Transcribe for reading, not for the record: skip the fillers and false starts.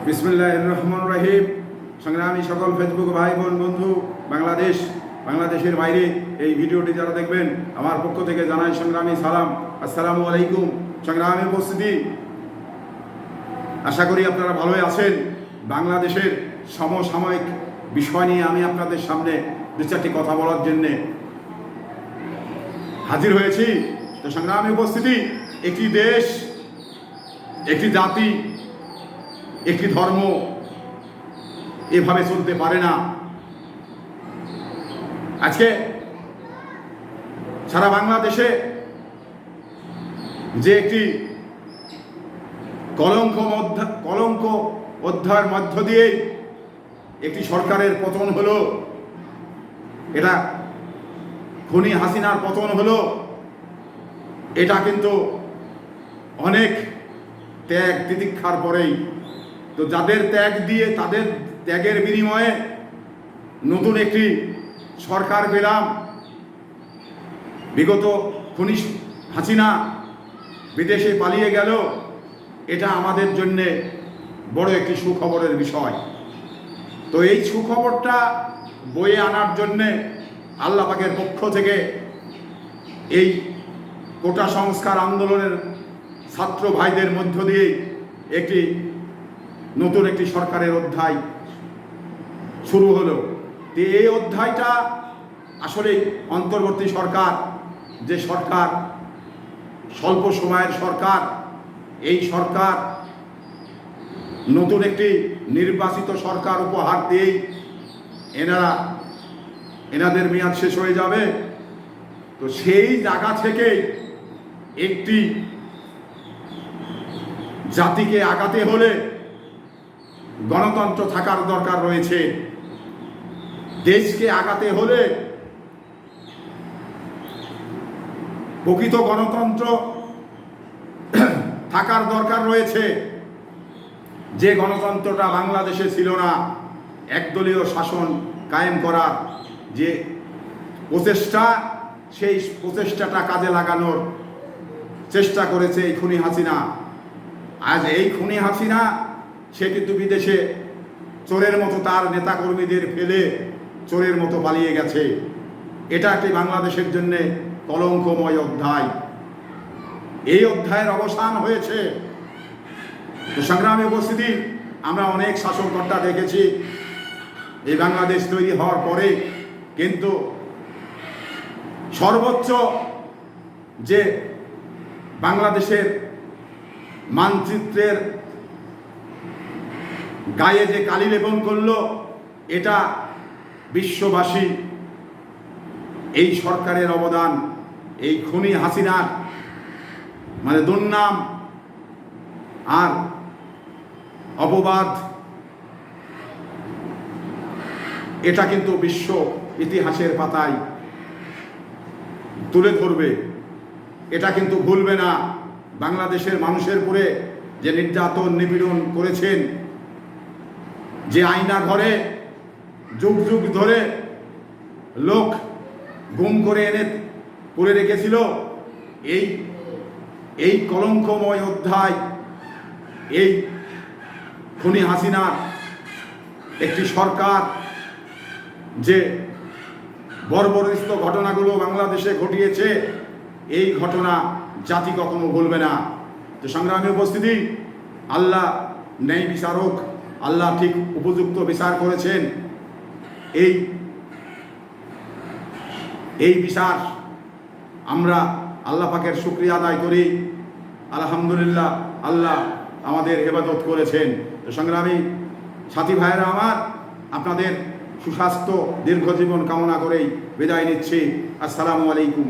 বিসমিল্লাহির রহমানির রহিম। সংগ্রামী সকল ফেসবুক ভাই বোন বন্ধু, বাংলাদেশের বাইরে এই ভিডিওটি যারা দেখবেন, আমার পক্ষ থেকে জানাই সংগ্রামী সালাম। আসসালামু আলাইকুম। সংগ্রামী উপস্থিতি, আশা করি আপনারা ভালোই আছেন। বাংলাদেশের সমসাময়িক বিষয় নিয়ে আমি আপনাদের সামনে দু চারটি কথা বলার জন্যে হাজির হয়েছি। তো সংগ্রামী উপস্থিতি, একটি দেশ, একটি জাতি, একটি ধর্ম এভাবে চলতে পারে না। আজকে সারা বাংলাদেশে যে একটি কলঙ্ক অধ্যায়ের মধ্য দিয়ে একটি সরকারের পতন হলো, এটা খুনি হাসিনার পতন হলো। এটা কিন্তু অনেক ত্যাগ তিতিক্ষার পরেই, তো যাদের ত্যাগ দিয়ে, তাদের ত্যাগের বিনিময়ে নতুন একটি সরকার পেলাম। বিগত খুনি হাসিনা বিদেশে পালিয়ে গেল, এটা আমাদের জন্যে বড় একটি সুখবরের বিষয়। তো এই সুখবরটা বয়ে আনার জন্যে আল্লাহ পাকের পক্ষ থেকে এই কোটা সংস্কার আন্দোলনের ছাত্র ভাইদের মধ্য দিয়ে একটি নতুন একটি সরকারের অধ্যায় শুরু হলো। তো এই অধ্যায়টা আসলে অন্তর্বর্তী সরকার, যে সরকার স্বল্প সময়ের সরকার, এই সরকার নতুন একটি নির্বাচিত সরকার উপহার দিয়েই এনাদের মেয়াদ শেষ হয়ে যাবে। তো সেই জায়গা থেকে একটি জাতিকে আগাতে হলে গণতন্ত্র থাকার দরকার রয়েছে। দেশকে আগাতে হলে প্রকৃত গণতন্ত্র থাকার দরকার রয়েছে। যে গণতন্ত্রটা বাংলাদেশে ছিল না, একদলীয় শাসন কায়েম করার যে প্রচেষ্টা, সেই প্রচেষ্টাটা কাজে লাগানোর চেষ্টা করেছে এই খুনি হাসিনা। আজ এই খুনি হাসিনা সে কিন্তু বিদেশে চোরের মতো তার নেতাকর্মীদের ফেলে চোরের মতো পালিয়ে গেছে। এটা একটি বাংলাদেশের জন্য কলঙ্কময় অধ্যায়। এই অধ্যায়ের অবসান হয়েছে। তো সংগ্রামী উপস্থিতি, আমরা অনেক শাসনকর্তা দেখেছি এই বাংলাদেশ তৈরি হওয়ার পরে, কিন্তু সর্বোচ্চ যে বাংলাদেশের মানচিত্রের গায়ে যে কালি লেপন করলো, এটা বিশ্ববাসী এই সরকারের অবদান, এই খুনি হাসিনার মানে দুর্নাম আর অপবাদ, এটা কিন্তু বিশ্ব ইতিহাসের পাতায় তুলে ধরবে। এটা কিন্তু ভুলবে না। বাংলাদেশের মানুষের উপরে যে নির্যাতন নিপীড়ন করেছেন, যে আয়না ঘরে যুগ যুগ ধরে লোক গুম করে এনে করে রেখেছিল, এই কলঙ্কময় অধ্যায়, এই খুনি হাসিনার একটি সরকার যে বর্বরোচিত ঘটনাগুলো বাংলাদেশে ঘটিয়েছে, এই ঘটনা জাতি কখনো ভুলবে না। তো সংগ্রামী উপস্থিতি, আল্লাহ ন্যায় বিচারক, আল্লাহ ঠিক উপযুক্ত বিচার করেছেন। এই বিচার আমরা আল্লাহ পাকের শুকরিয়া আদায় করি। আলহামদুলিল্লাহ, আল্লাহ আমাদের হেফাজত করেছেন। তো সংগ্রামী সাথী ভাইয়েরা আমার, আপনাদের সুস্বাস্থ্য দীর্ঘজীবন কামনা করেই বিদায় নিচ্ছি। আসসালামু আলাইকুম।